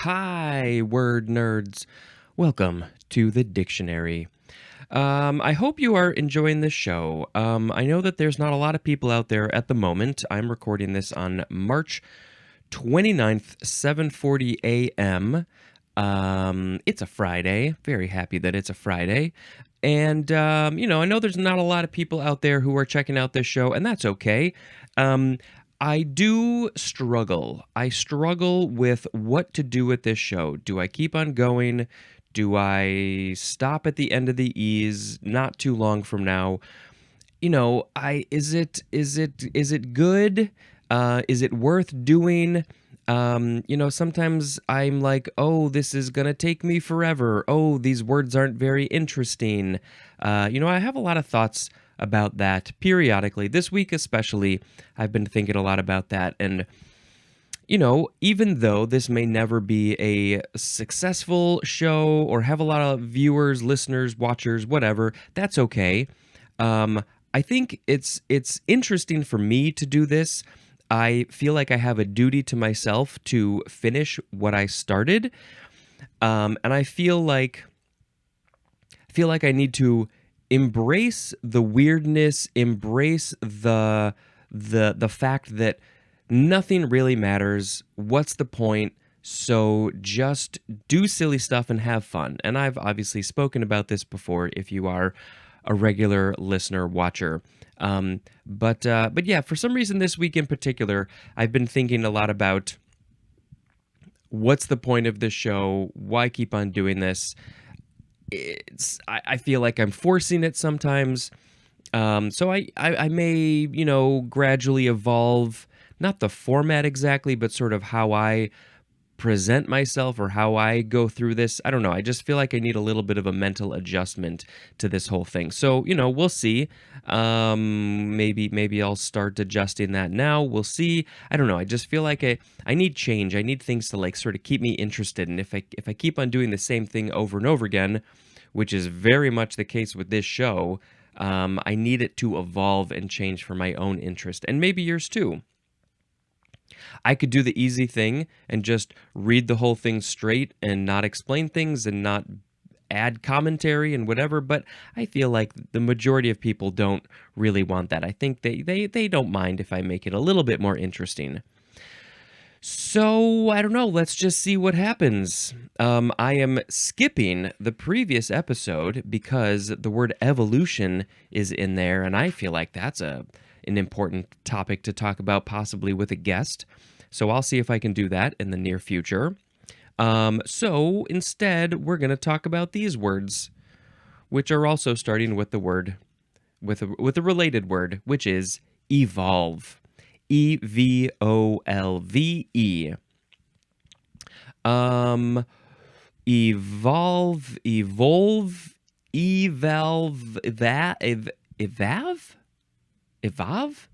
Hi, word nerds. Welcome to the dictionary. I hope you are enjoying this show. I know that there's not a lot of people out there at the moment. I'm recording this on March 29th, 7:40 a.m. It's a Friday. Very happy that it's a Friday. And, I know there's not a lot of people out there who are checking out this show, and that's okay. Um, I do struggle. I struggle with what to do with this show. Do I keep on going? Do I stop at the end of the E's not too long from now? Is it good? Is it worth doing? Sometimes I'm like, oh, this is gonna take me forever. Oh, these words aren't very interesting. I have a lot of thoughts about that periodically. This week especially, I've been thinking a lot about that. And even though this may never be a successful show or have a lot of viewers, listeners, watchers, whatever, that's okay. I think it's interesting for me to do this. I feel like I have a duty to myself to finish what I started, and I feel like I need to embrace the weirdness, embrace the fact that nothing really matters. What's the point? So just do silly stuff and have fun. And I've obviously spoken about this before if you are a regular listener, watcher. But yeah, for some reason this week in particular, I've been thinking a lot about what's the point of this show? Why keep on doing this? I feel like I'm forcing it sometimes. So I may, gradually evolve, not the format exactly, but sort of how I present myself or how I go through this. I don't know. I just feel like I need a little bit of a mental adjustment to this whole thing. So, we'll see. Maybe I'll start adjusting that now. We'll see. I don't know. I just feel like I need change. I need things to like sort of keep me interested. And if I keep on doing the same thing over and over again, which is very much the case with this show, I need it to evolve and change for my own interest, and maybe yours too. I could do the easy thing and just read the whole thing straight and not explain things and not add commentary and whatever, but I feel like the majority of people don't really want that. I think they don't mind if I make it a little bit more interesting. So, I don't know, let's just see what happens. I am skipping the previous episode because the word evolution is in there, and I feel like that's an important topic to talk about, possibly with a guest. So I'll see if I can do that in the near future. So instead, we're going to talk about these words, which are also starting with the word, with a related word, which is evolve. Evolve. Um, evolve, evolve, evolve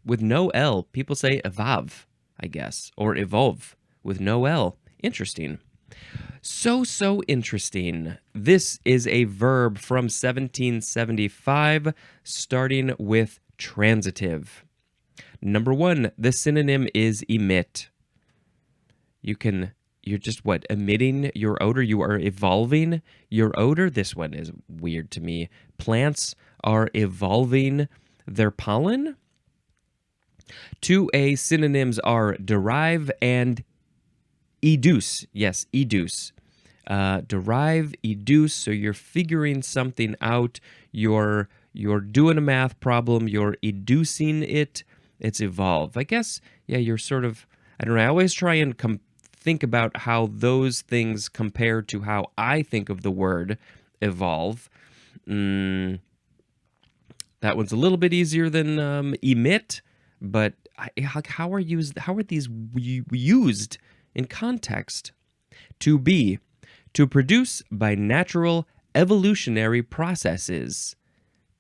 with no L. People say evolve, I guess, or evolve with no L. Interesting. So interesting. This is a verb from 1775, starting with transitive. Number one, the synonym is emit. You're just what? Emitting your odor? You are evolving your odor? This one is weird to me. Plants are evolving their pollen? 2A synonyms are derive and educe. Yes, educe. Derive, educe, so you're figuring something out. You're doing a math problem. You're educing it. It's evolve. I guess, yeah, you're sort of, I don't know, I always try and think about how those things compare to how I think of the word evolve. That one's a little bit easier than emit, but how are these used in context? To be, to produce by natural evolutionary processes.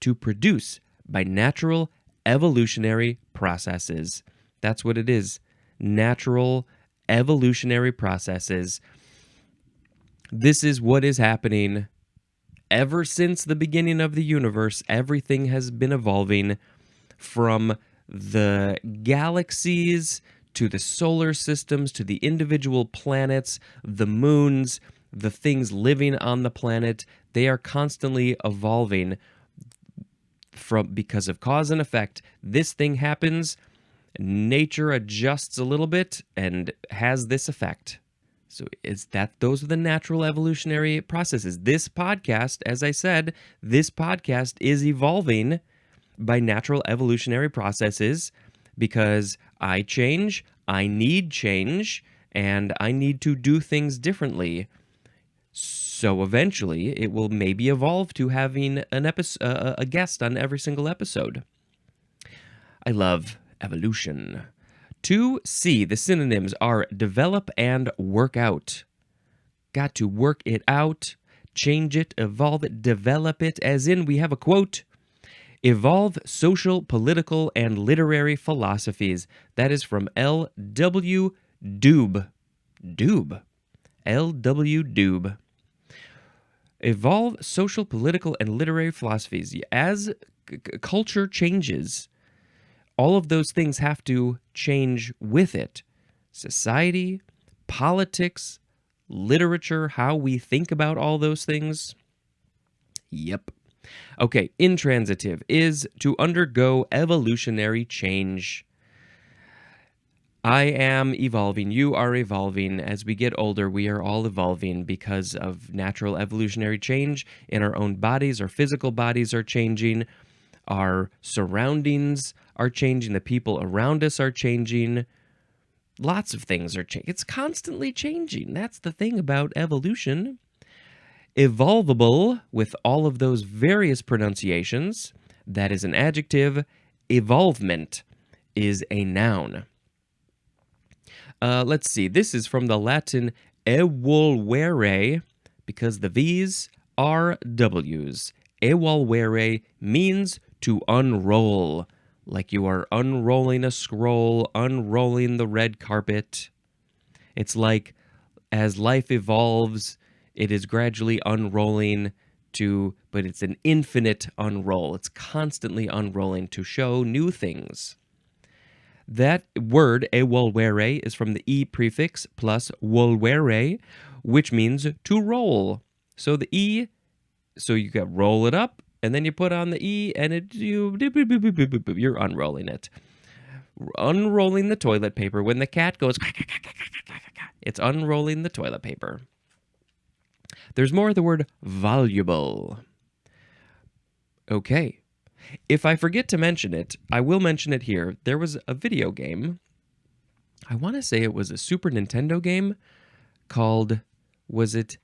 To produce by natural evolutionary processes. That's what it is. Natural evolutionary processes. This is what is happening ever since the beginning of the universe. Everything has been evolving from the galaxies to the solar systems, to the individual planets, the moons, the things living on the planet. They are constantly evolving because of cause and effect. This thing happens, nature adjusts a little bit and has this effect. So those are the natural evolutionary processes. This podcast, as I said, this podcast is evolving by natural evolutionary processes because I change, I need change, and I need to do things differently. So eventually it will maybe evolve to having a guest on every single episode. I love evolution. 2C, the synonyms are develop and work out. Got to work it out, change it, evolve it, develop it, as in we have a quote. Evolve social, political, and literary philosophies. That is from L.W. Doob. Doob. L.W. Doob. Evolve social, political, and literary philosophies. As culture changes, all of those things have to change with it. Society, politics, literature, how we think about all those things. Yep. Okay, intransitive is to undergo evolutionary change. I am evolving, you are evolving. As we get older, we are all evolving because of natural evolutionary change in our own bodies. Our physical bodies are changing. Our surroundings are changing. The people around us are changing. Lots of things are changing. It's constantly changing. That's the thing about evolution. Evolvable, with all of those various pronunciations, that is an adjective. Evolvement is a noun. Let's see. This is from the Latin evolvere, because the V's are W's. Evolvere means to unroll, like you are unrolling a scroll, unrolling the red carpet. It's like as life evolves, it is gradually unrolling but it's an infinite unroll. It's constantly unrolling to show new things. That word, evolvere, is from the e prefix plus volvere, which means to roll. So the e, so you got roll it up, and then you put on the e, and you're unrolling it. Unrolling the toilet paper. When the cat goes, it's unrolling the toilet paper. There's more of the word valuable. Okay. If I forget to mention it, I will mention it here. There was a video game. I want to say it was a Super Nintendo game called, was it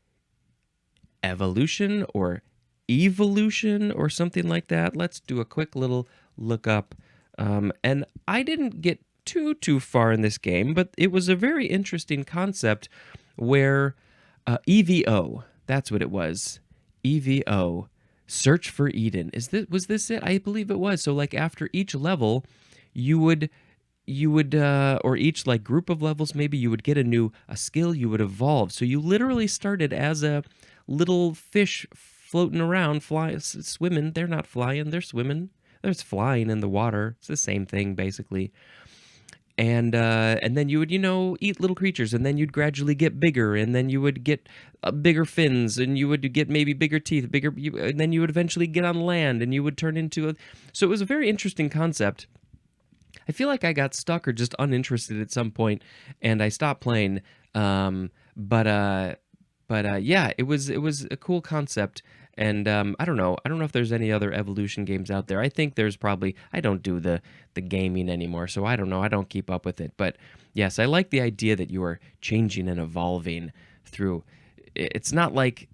Evolution or Evolution or something like that? Let's do a quick little look up. And I didn't get too far in this game, but it was a very interesting concept where EVO, that's what it was. EVO. Search for Eden. Was this it? I believe it was. So like after each level, you would or each like group of levels, maybe you would get a skill, you would evolve. So you literally started as a little fish floating around, swimming. They're not flying, they're swimming. There's flying in the water. It's the same thing basically. And then you would, eat little creatures, and then you'd gradually get bigger, and then you would get bigger fins, and you would get maybe bigger teeth, and then you would eventually get on land, and you would turn into So it was a very interesting concept. I feel like I got stuck or just uninterested at some point, and I stopped playing. But yeah, it was a cool concept. And I don't know if there's any other evolution games out there. I think there's probably, I don't do the gaming anymore, so I don't know. I don't keep up with it. But yes, I like the idea that you are changing and evolving through. It's not like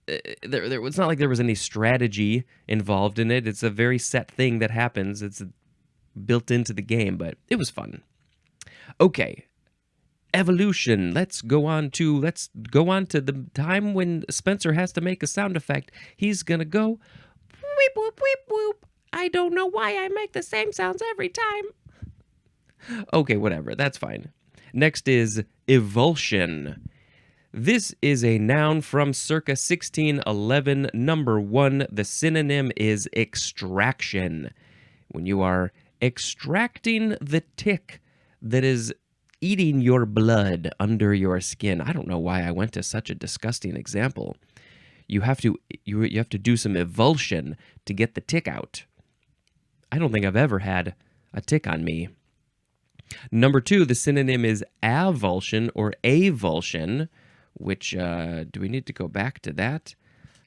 it's not like there was any strategy involved in it. It's a very set thing that happens. It's built into the game, but it was fun. Okay. Evolution. Let's go on to the time when Spencer has to make a sound effect. He's gonna go weep whoop weep whoop. I don't know why I make the same sounds every time. Okay, whatever. That's fine. Next is evulsion. This is a noun from circa 1611. Number 1, the synonym is extraction. When you are extracting the tick that is eating your blood under your skin. I don't know why I went to such a disgusting example. You have to you have to do some evulsion to get the tick out. I don't think I've ever had a tick on me. Number 2, the synonym is avulsion or avulsion, which, do we need to go back to that?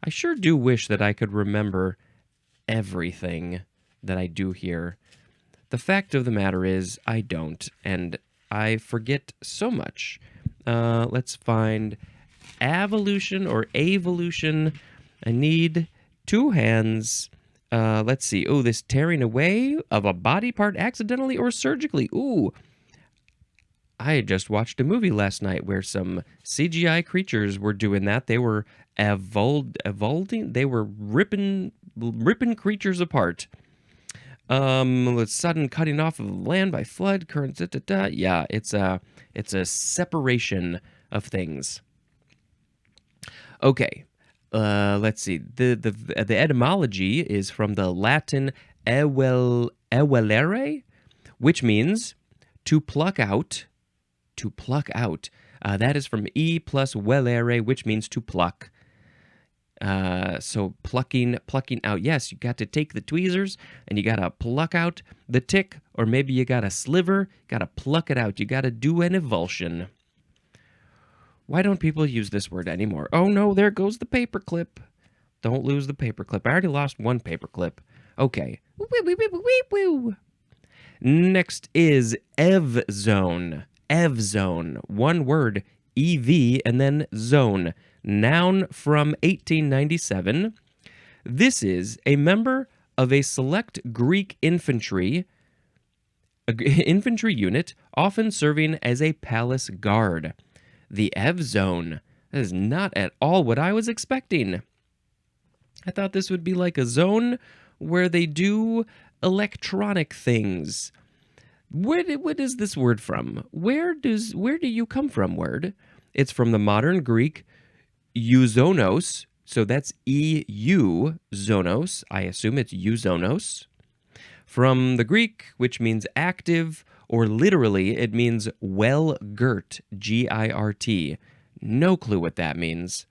I sure do wish that I could remember everything that I do here. The fact of the matter is, I don't, and I forget so much. Let's find evolution or evolution. I need 2 hands. Let's see. Oh, this tearing away of a body part accidentally or surgically. Ooh. I just watched a movie last night where some CGI creatures were doing that. They were evolving. They were ripping creatures apart. With sudden cutting off of land by flood, currents. Yeah, it's a separation of things. Okay. Let's see. The etymology is from the Latin evelere, which means to pluck out. To pluck out. That is from e plus velere, which means to pluck. So plucking out. Yes, you got to take the tweezers and you got to pluck out the tick, or maybe you got a sliver, got to pluck it out. You got to do an evulsion. Why don't people use this word anymore? Oh no, there goes the paperclip. Don't lose the paperclip. I already lost one paperclip. Okay. Next is evzone. Evzone. One word, EV, and then zone. Noun from 1897. This is a member of a select Greek infantry unit, often serving as a palace guard. The evzone. That is not at all what I was expecting. I thought this would be like a zone where they do electronic things. What is this word from? Where do you come from, word? It's from the modern Greek euzonos, so that's EU zonos. I assume it's euzonos. From the Greek, which means active, or literally it means well-girt, G-I-R-T. No clue what that means.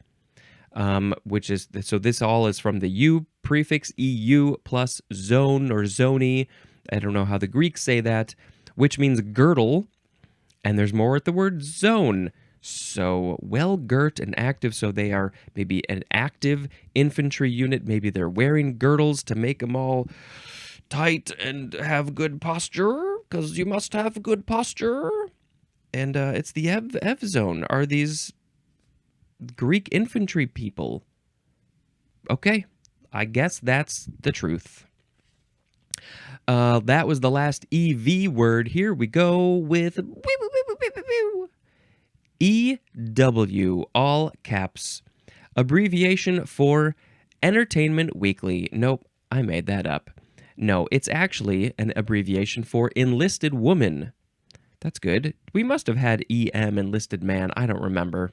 So this all is from the U prefix EU plus zone or zoni. I don't know how the Greeks say that, which means girdle, and there's more at the word zone. So well-girt and active, so they are maybe an active infantry unit. Maybe they're wearing girdles to make them all tight and have good posture, because you must have good posture. And it's the Ev zone. Are these Greek infantry people? Okay, I guess that's the truth. That was the last EV word. Here we go with EW, all caps. Abbreviation for Entertainment Weekly. Nope, I made that up. No, it's actually an abbreviation for Enlisted Woman. That's good. We must have had EM, Enlisted Man. I don't remember.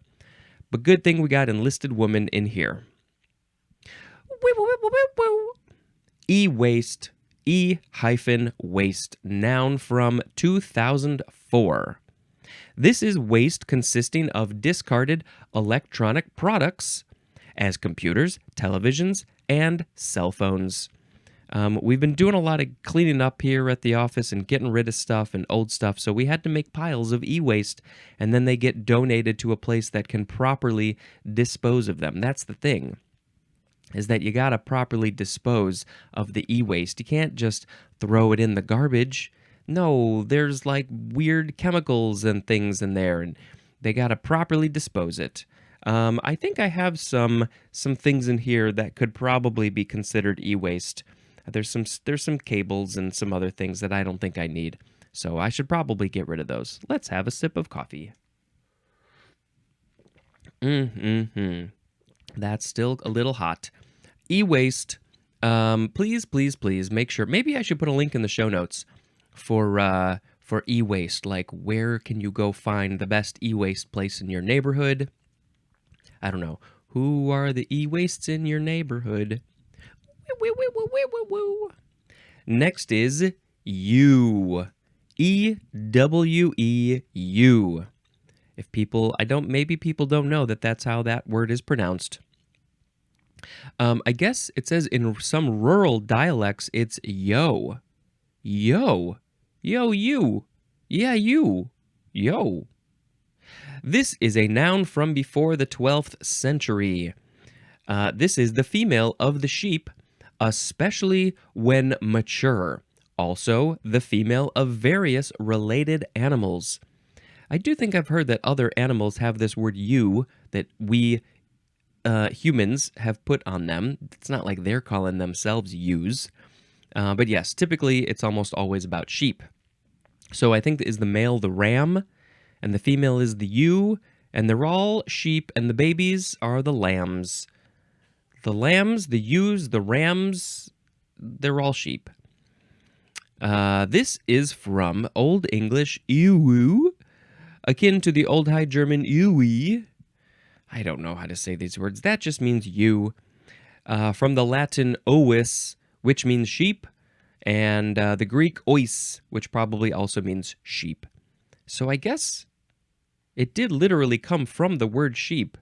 But good thing we got Enlisted Woman in here. E-waste. E-waste, noun from 2004. This is waste consisting of discarded electronic products as computers, televisions, and cell phones. We've been doing a lot of cleaning up here at the office and getting rid of stuff and old stuff, so we had to make piles of e-waste, and then they get donated to a place that can properly dispose of them. That's the thing, is that you gotta properly dispose of the e-waste. You can't just throw it in the garbage. No, there's like weird chemicals and things in there, and they gotta properly dispose it. I think I have some things in here that could probably be considered e-waste. There's some cables and some other things that I don't think I need, so I should probably get rid of those. Let's have a sip of coffee. That's still a little hot. E-waste. Please make sure. Maybe I should put a link in the show notes for e-waste. Like, where can you go find the best e-waste place in your neighborhood? I don't know. Who are the e-wastes in your neighborhood? Next is you. E-W-E-U. If people, maybe people don't know that that's how that word is pronounced. I guess it says in some rural dialects, it's yo. Yo. Yo, you. Yeah, you. Yo. This is a noun from before the 12th century. This is the female of the sheep, especially when mature. Also, the female of various related animals. I do think I've heard that other animals have this word you that we humans have put on them. It's not like they're calling themselves ewes. But yes, typically it's almost always about sheep. So I think is the male the ram, and the female is the ewe, and they're all sheep, and the babies are the lambs. The lambs, the ewes, the rams, they're all sheep. This is from Old English ewe, akin to the Old High German ewe. I don't know how to say these words. That just means you. From the Latin ovis, which means sheep, and the Greek ois, which probably also means sheep. So I guess it did literally come from the word sheep.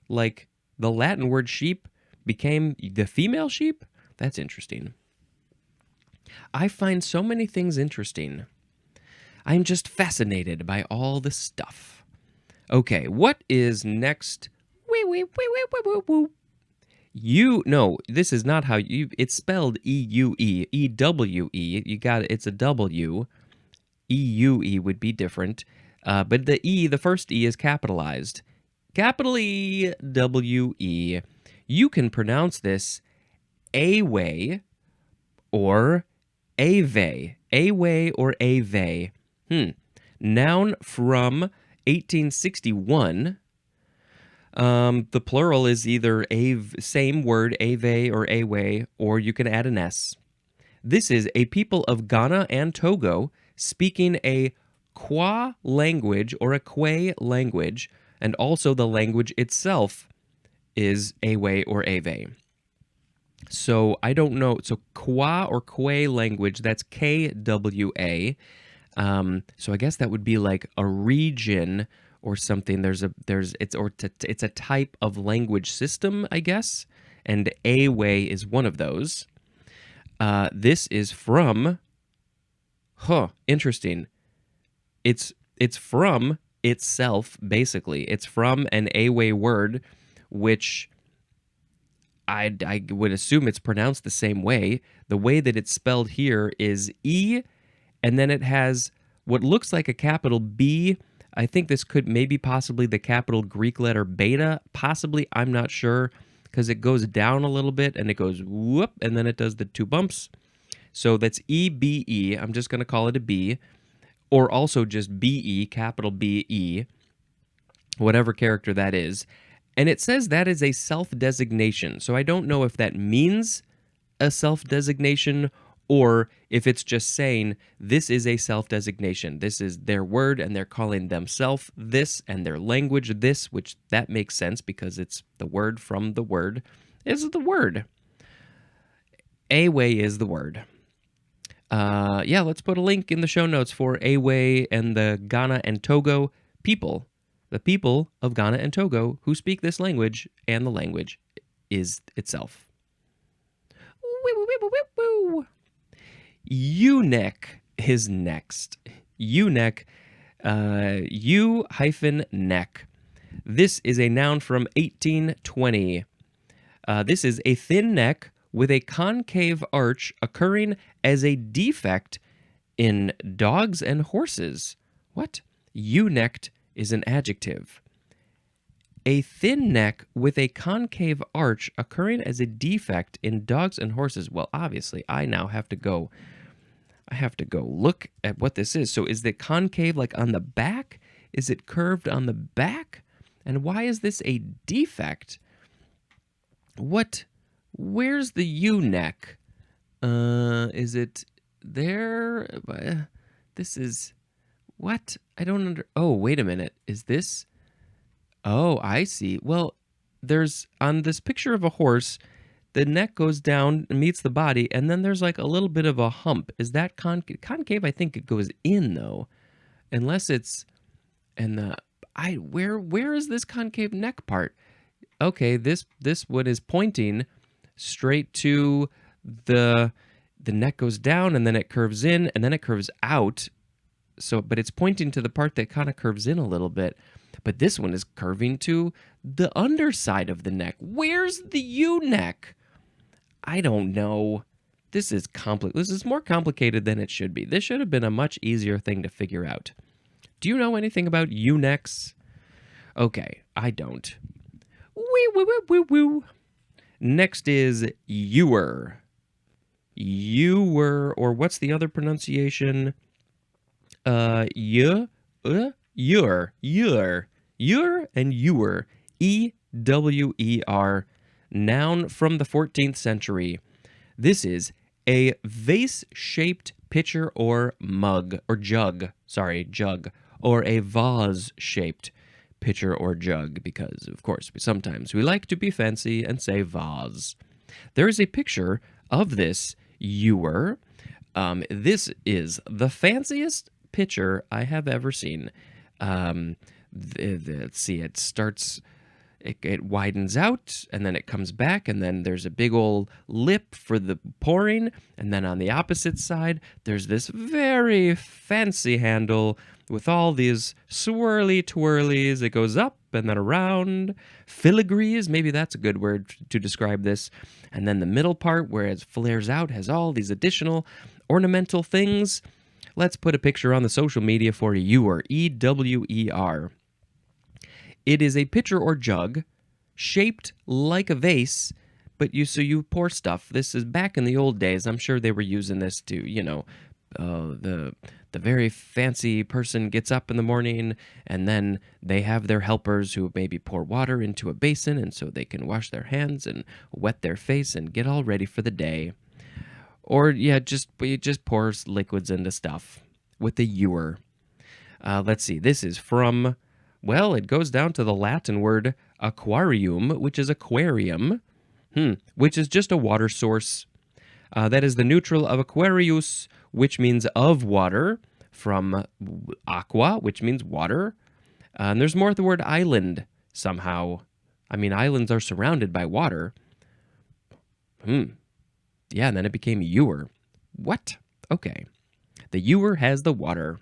Like the Latin word sheep became the female sheep? That's interesting. I find so many things interesting. I'm just fascinated by all the stuff. Okay, what is next? No, this is not how you, it's spelled E-U-E, E-W-E. You got it, it's a W. E-U-E would be different. But the E, the first E is capitalized. Capital E, W-E. You can pronounce this a-way or ave. A-way or ave. Noun from 1861. The plural is either same word, ave or a-way, or you can add an S. This is a people of Ghana and Togo speaking a Kwa language or a Kwe language, and also the language itself is a-way or ave. So I don't know. So Kwa or Kwe language, that's K-W-A. So I guess that would be like a region or something. It's a type of language system, I guess, and a-way is one of those. This is from, interesting. It's from itself, basically. It's from an a-way word, which I would assume it's pronounced the same way. The way that it's spelled here is E, and then it has what looks like a capital B. I think this could maybe possibly the capital Greek letter beta. Possibly, I'm not sure, because it goes down a little bit, and it goes whoop, and then it does the two bumps. So that's E-B-E. I'm just going to call it a B, or also just B-E, capital B-E, whatever character that is. And it says that is a self-designation. So I don't know if that means a self-designation or if it's just saying this is a self-designation. This is their word and they're calling themselves this and their language this, which that makes sense because it's the word from the word is the word. A-way is the word. Let's put a link in the show notes for A-way and the Ghana and Togo people. The people of Ghana and Togo who speak this language, and the language is itself. Eunuch is next. Eunuch, U-neck. This is a noun from 1820. This is a thin neck with a concave arch occurring as a defect in dogs and horses. What? Eunuch is an adjective. A thin neck with a concave arch occurring as a defect in dogs and horses. Well, obviously, I have to go look at what this is. So is the concave like on the back? Is it curved on the back? And why is this a defect? Where's the U-neck? Is it there? This is... What? I don't Oh, wait a minute. Is this... Oh, I see. Well, there's... On this picture of a horse, the neck goes down, meets the body, and then there's like a little bit of a hump. Is that concave? I think it goes in though, unless it's and the I where is this concave neck part? Okay, this one is pointing straight to the neck goes down and then it curves in and then it curves out. So, but it's pointing to the part that kind of curves in a little bit. But this one is curving to the underside of the neck. Where's the U neck? I don't know. This is This is more complicated than it should be. This should have been a much easier thing to figure out. Do you know anything about U necks? Okay, I don't. Wee woo woo woo woo. Next is ewer. Ewer, or what's the other pronunciation? Ewer, and ewer. Ewer. Noun from the 14th century. This is a vase-shaped pitcher or mug, or jug, or a vase-shaped pitcher or jug, because, of course, sometimes we like to be fancy and say vase. There is a picture of this ewer. This is the fanciest pitcher I have ever seen. Let's see, it starts, it widens out, and then it comes back, and then there's a big old lip for the pouring, and then on the opposite side, there's this very fancy handle with all these swirly twirlies. It goes up and then around. Filigrees, maybe that's a good word to describe this. And then the middle part where it flares out has all these additional ornamental things. Let's put a picture on the social media for ewer, E-W-E-R. It is a pitcher or jug shaped like a vase, but you pour stuff. This is back in the old days. I'm sure they were using this to, the very fancy person gets up in the morning and then they have their helpers who maybe pour water into a basin and so they can wash their hands and wet their face and get all ready for the day. Or you just pour liquids into stuff with the ewer. Let's see. This is from, well, it goes down to the Latin word aquarium, which is aquarium, which is just a water source. That is the neutral of aquarius, which means of water, from aqua, which means water. And there's more of the word island somehow. I mean, islands are surrounded by water. Yeah, and then it became ewer. What? Okay. The ewer has the water.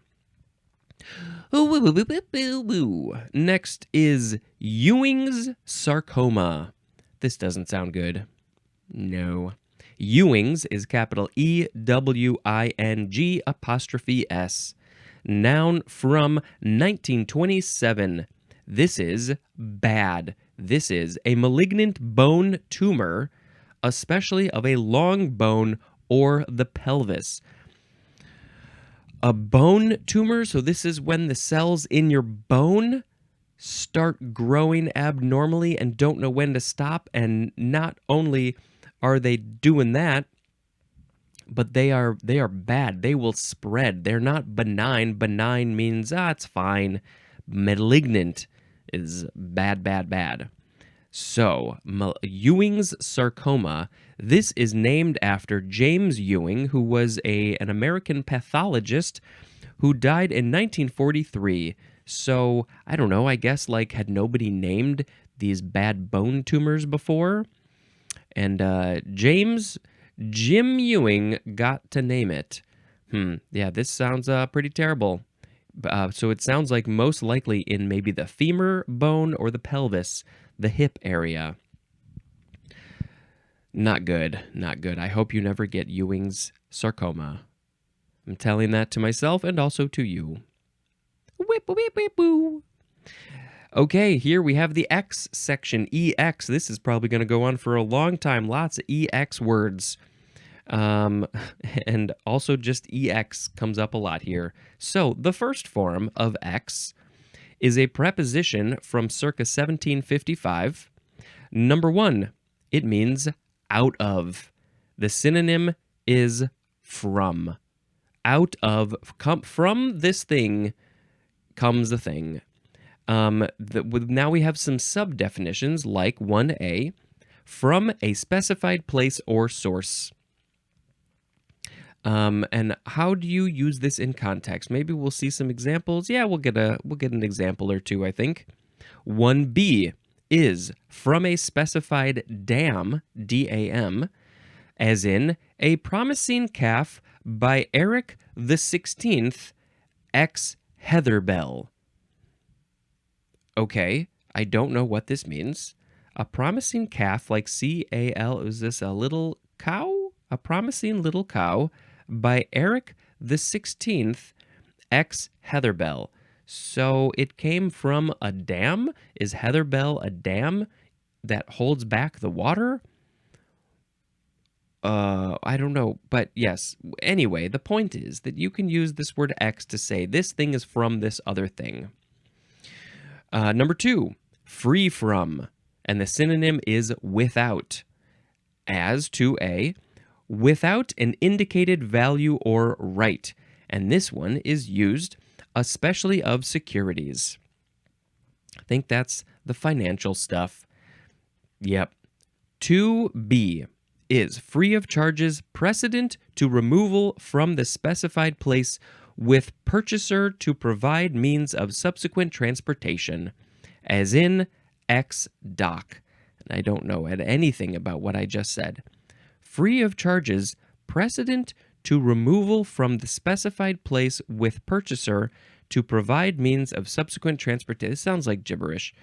Next is Ewing's sarcoma. This doesn't sound good. No. Ewing's is capital E-W-I-N-G apostrophe S. Noun from 1927. This is bad. This is a malignant bone tumor, especially of a long bone or the pelvis. A bone tumor, so this is when the cells in your bone start growing abnormally and don't know when to stop, and not only are they doing that, but they are bad. They will spread. They're not benign. Benign means, it's fine. Malignant is bad. So, Ewing's sarcoma, this is named after James Ewing, who was an American pathologist who died in 1943. So, I don't know, I guess, had nobody named these bad bone tumors before? And Jim Ewing got to name it. Yeah, this sounds pretty terrible. So it sounds like most likely in maybe the femur bone or the pelvis, the hip area. Not good. I hope you never get Ewing's sarcoma. I'm telling that to myself and also to you. Whip, whip, whip, woo. Okay, here we have the X section, EX. This is probably going to go on for a long time. Lots of EX words. And also just EX comes up a lot here. So the first form of X is a preposition from circa 1755. Number one, it means out of. The synonym is from. Out of, from this thing comes the thing. Now we have some sub-definitions like 1A. from a specified place or source. And how do you use this in context? Maybe we'll see some examples. Yeah, we'll get an example or two, I think. 1B is from a specified dam, D-A-M, as in A Promising Calf by Eric the 16th, ex Heatherbell. Okay, I don't know what this means. A promising calf, like C-A-L, is this a little cow? A promising little cow by Eric the 16th, ex Heatherbell. So it came from a dam? Is Heatherbell a dam that holds back the water? I don't know, but yes. Anyway, the point is that you can use this word X to say this thing is from this other thing. Number 2, free from, and the synonym is without. As to A, without an indicated value or right, and this one is used especially of securities. I think that's the financial stuff. Yep. 2B is free of charges precedent to removal from the specified place with purchaser to provide means of subsequent transportation, as in ex doc. And I don't know anything about what I just said. Free of charges precedent to removal from the specified place with purchaser to provide means of subsequent transportation. This sounds like gibberish.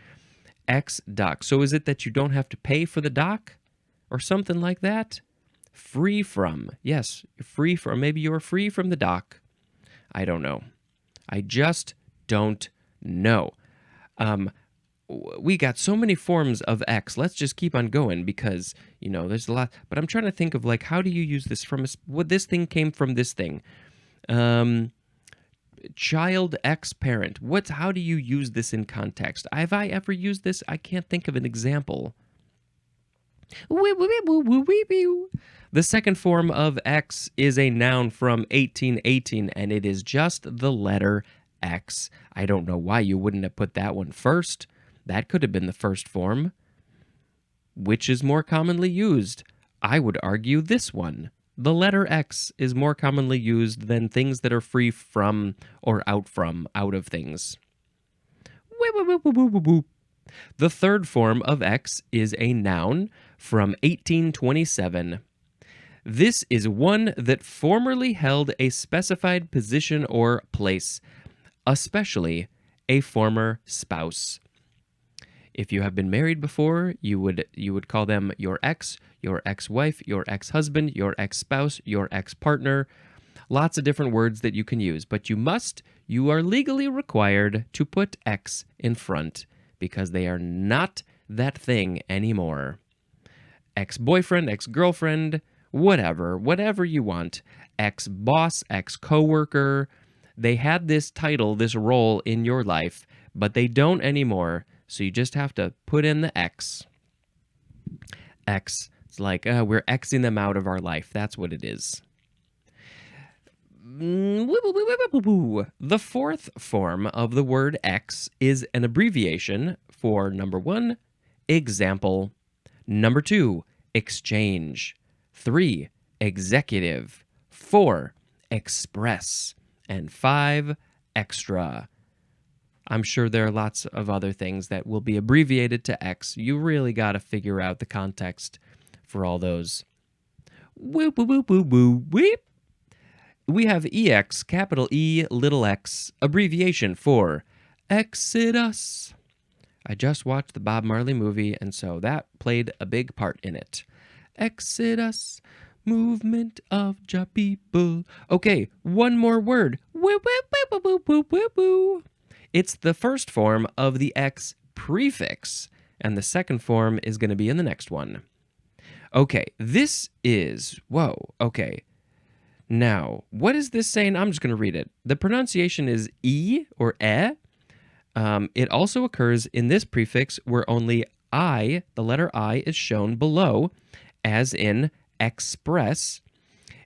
Ex doc. So is it that you don't have to pay for the dock? Or something like that? Free from. Yes, you're free from. Maybe you're free from the dock. I don't know. I just don't know. We got so many forms of X. Let's just keep on going because, there's a lot. But I'm trying to think of, how do you use this from what this thing came from this thing? Child X parent. How do you use this in context? Have I ever used this? I can't think of an example. The second form of X is a noun from 1818, and it is just the letter X. I don't know why you wouldn't have put that one first. That could have been the first form. Which is more commonly used? I would argue this one. The letter X is more commonly used than things that are free from or out of things. The third form of X is a noun from 1827. This is one that formerly held a specified position or place, especially a former spouse. If you have been married before, you would call them your ex, your ex-wife, your ex-husband, your ex-spouse, your ex-partner. Lots of different words that you can use, but you are legally required to put X in front because they are not that thing anymore. Ex-boyfriend, ex-girlfriend, whatever you want. Ex-boss, ex-coworker. They had this title, this role in your life, but they don't anymore, so you just have to put in the X. X. It's like, we're Xing them out of our life. That's what it is. The fourth form of the word X is an abbreviation for number 1, example, number 2, exchange, 3, executive, 4, express, and 5, extra. I'm sure there are lots of other things that will be abbreviated to X. You really got to figure out the context for all those. Whoop, whoop, whoop, whoop, whoop, whoop. We have EX, capital E, little x, abbreviation for Exodus. I just watched the Bob Marley movie, and so that played a big part in it. Exodus, movement of Ja people. Okay, one more word. Woo, woo, woo, woo, woo, woo, woo. It's the first form of the X prefix, and the second form is going to be in the next one. Okay, this is, okay. Now, what is this saying? I'm just going to read it. The pronunciation is E or E. It also occurs in this prefix where only I, the letter I, is shown below, as in express,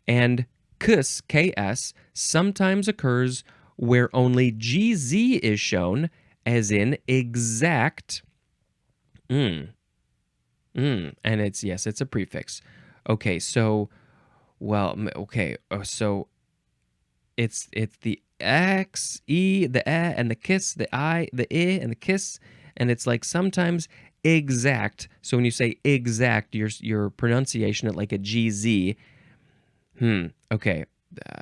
and ks, ks, sometimes occurs where only gz is shown, as in exact. And it's, yes, it's a prefix. Okay, so, well, okay, so it's the X, E, the E, and the kiss, the I, the I, and the kiss, and it's like sometimes exact. So when you say exact, your pronunciation at like a GZ. Okay.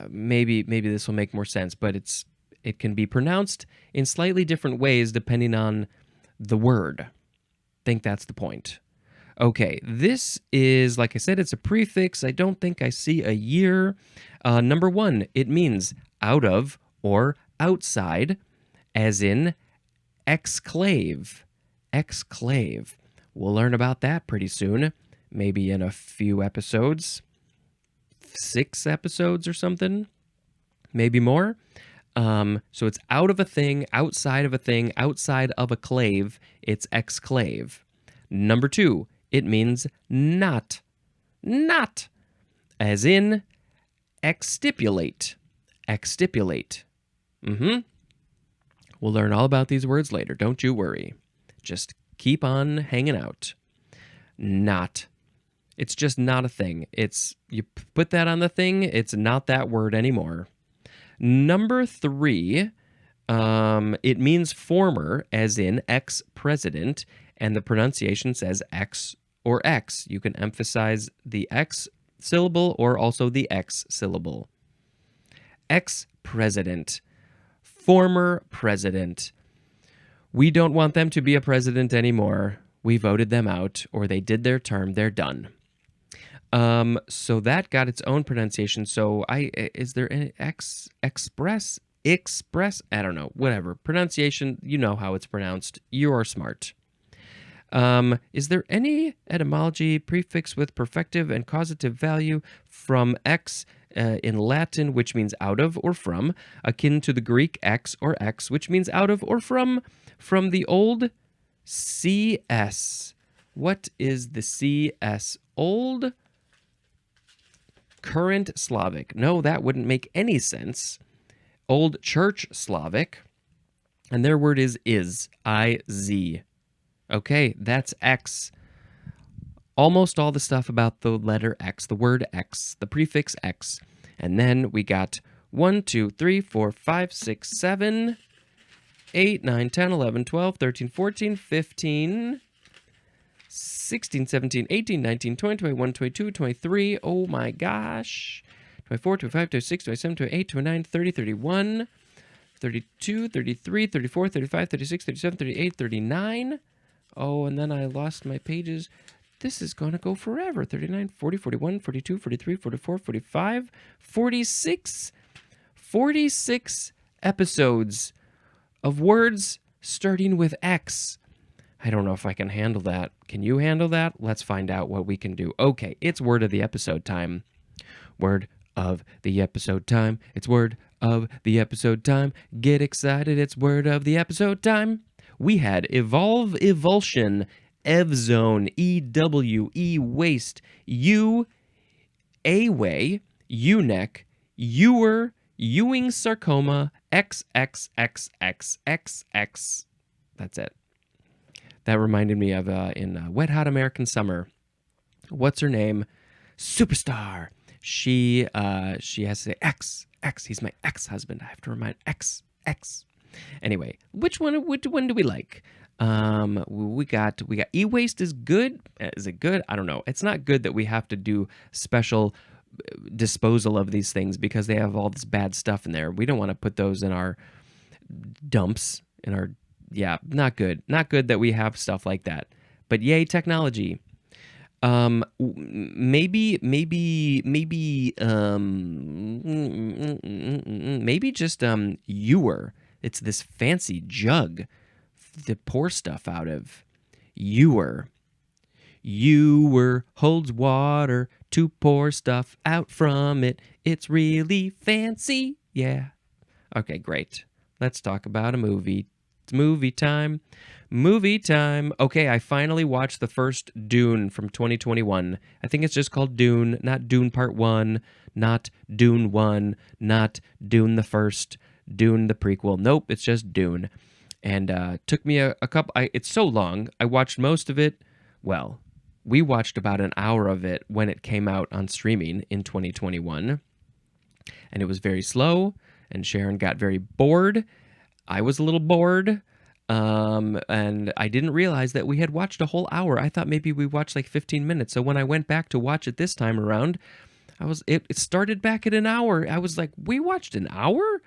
Maybe this will make more sense, but it can be pronounced in slightly different ways depending on the word. Think that's the point. Okay, this is, like I said, it's a prefix. I don't think I see a year. Number one, it means out of or outside, as in exclave. Exclave. We'll learn about that pretty soon, maybe in a few episodes, 6 episodes or something, maybe more. So it's out of a thing, outside of a thing, outside of a clave. It's exclave. Number two, it means not. Not. As in exstipulate. Exstipulate. We'll learn all about these words later. Don't you worry. Just keep on hanging out. Not. It's just not a thing. It's, you put that on the thing, it's not that word anymore. Number three, it means former, as in ex-president, and the pronunciation says X or X. You can emphasize the X syllable or also the X syllable. Ex-president, former president. We don't want them to be a president anymore. We voted them out, or they did their term. They're done. So that got its own pronunciation. So is there an express? I don't know. Whatever. Pronunciation, you know how it's pronounced. You are smart. Is there any etymology prefix with perfective and causative value from ex in Latin, which means out of or from, akin to the Greek ex or ex, which means out of or from the old CS? What is the CS? Old Current Slavic. No, that wouldn't make any sense. Old Church Slavic. And their word is I-Z. Okay, that's X. Almost all the stuff about the letter X, the word X, the prefix X. And then we got 1, 2, 3, 4, 5, 6, 7, 8, 9, 10, 11, 12, 13, 14, 15... 16, 17, 18, 19, 20, 21, 22, 23, oh my gosh, 24, 25, 26, 27, 28, 29, 30, 31, 32, 33, 34, 35, 36, 37, 38, 39. Oh, and then I lost my pages. This is going to go forever. 39, 40, 41, 42, 43, 44, 45, 46. 46 episodes of words starting with X. I don't know if I can handle that. Can you handle that? Let's find out what we can do. Okay, it's word of the episode time. Word of the episode time. It's word of the episode time. Get excited, it's word of the episode time. We had evolve, evulsion, evzone, EW, e-waste, U, A-way, U-neck, ewer, Ewing sarcoma, XXXXXX. That's it. That reminded me of in Wet Hot American Summer. What's her name? Superstar. She has to say X. He's my ex-husband. I have to remind X. Anyway, which one do we like? We got e-waste is good. Is it good? I don't know. It's not good that we have to do special disposal of these things because they have all this bad stuff in there. We don't want to put those in our dumps, not good. Not good that we have stuff like that. But yay, technology. Maybe just ewer. It's this fancy jug to pour stuff out of. Ewer. Ewer holds water to pour stuff out from it. It's really fancy. Yeah. Okay, great. Let's talk about a movie. It's movie time. Movie time. Okay, I finally watched the first Dune from 2021. I think it's just called Dune, not Dune Part 1, not Dune 1, not Dune the First, Dune the prequel. Nope, it's just Dune. And took me a couple... it's so long. I watched most of it. Well, we watched about an hour of it when it came out on streaming in 2021, and it was very slow, and Sharon got very bored. I was a little bored. And I didn't realize that we had watched a whole hour. I thought maybe we watched like 15 minutes. So when I went back to watch it this time around, it started back at an hour. I was like, we watched an hour?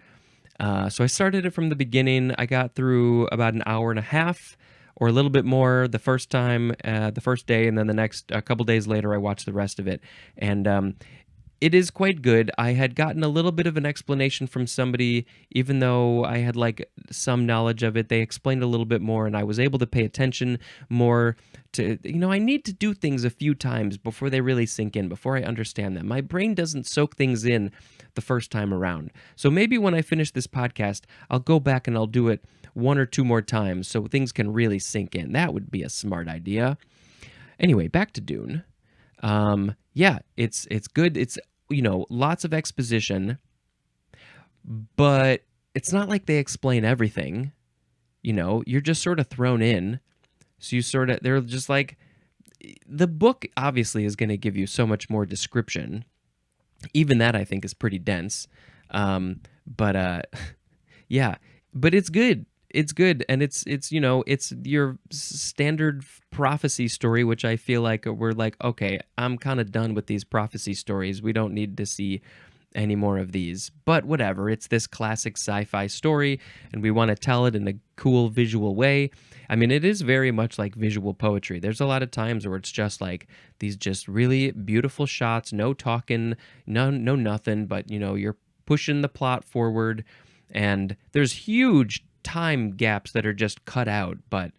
So I started it from the beginning. I got through about an hour and a half or a little bit more the first time, the first day, and then a couple days later, I watched the rest of it. And it is quite good. I had gotten a little bit of an explanation from somebody, even though I had like some knowledge of it. They explained a little bit more, and I was able to pay attention more to, I need to do things a few times before they really sink in, before I understand them. My brain doesn't soak things in the first time around. So maybe when I finish this podcast, I'll go back and I'll do it one or two more times so things can really sink in. That would be a smart idea. Anyway, back to Dune. Yeah, it's good. It's, lots of exposition, but it's not like they explain everything. You're just sort of thrown in. So they're just like, the book obviously is going to give you so much more description. Even that I think is pretty dense. But yeah, but it's good. It's good, and it's it's your standard prophecy story, which I feel like we're like, okay, I'm kind of done with these prophecy stories. We don't need to see any more of these. But whatever, it's this classic sci-fi story, and we want to tell it in a cool visual way. I mean, it is very much like visual poetry. There's a lot of times where it's just like these just really beautiful shots, no talking, no nothing, but you're pushing the plot forward, and there's huge time gaps that are just cut out, but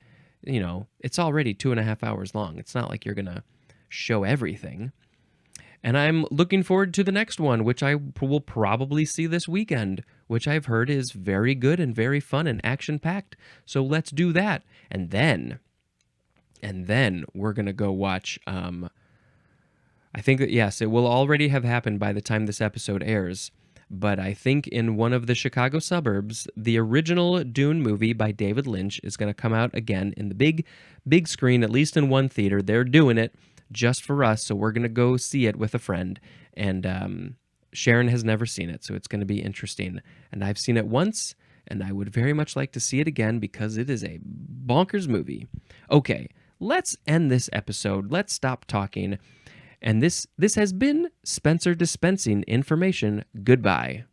it's already 2.5 hours long. It's not like you're gonna show everything. And I'm looking forward to the next one, which I will probably see this weekend, which I've heard is very good and very fun and action-packed. So let's do that. And then we're gonna go watch I think that, yes, it will already have happened by the time this episode airs. But I think in one of the Chicago suburbs, the original Dune movie by David Lynch is going to come out again in the big screen, at least in one theater. They're doing it just for us, so we're going to go see it with a friend. And Sharon has never seen it, so it's going to be interesting. And I've seen it once, and I would very much like to see it again because it is a bonkers movie. Okay, let's end this episode. Let's stop talking. And this has been Spencer dispensing information. Goodbye.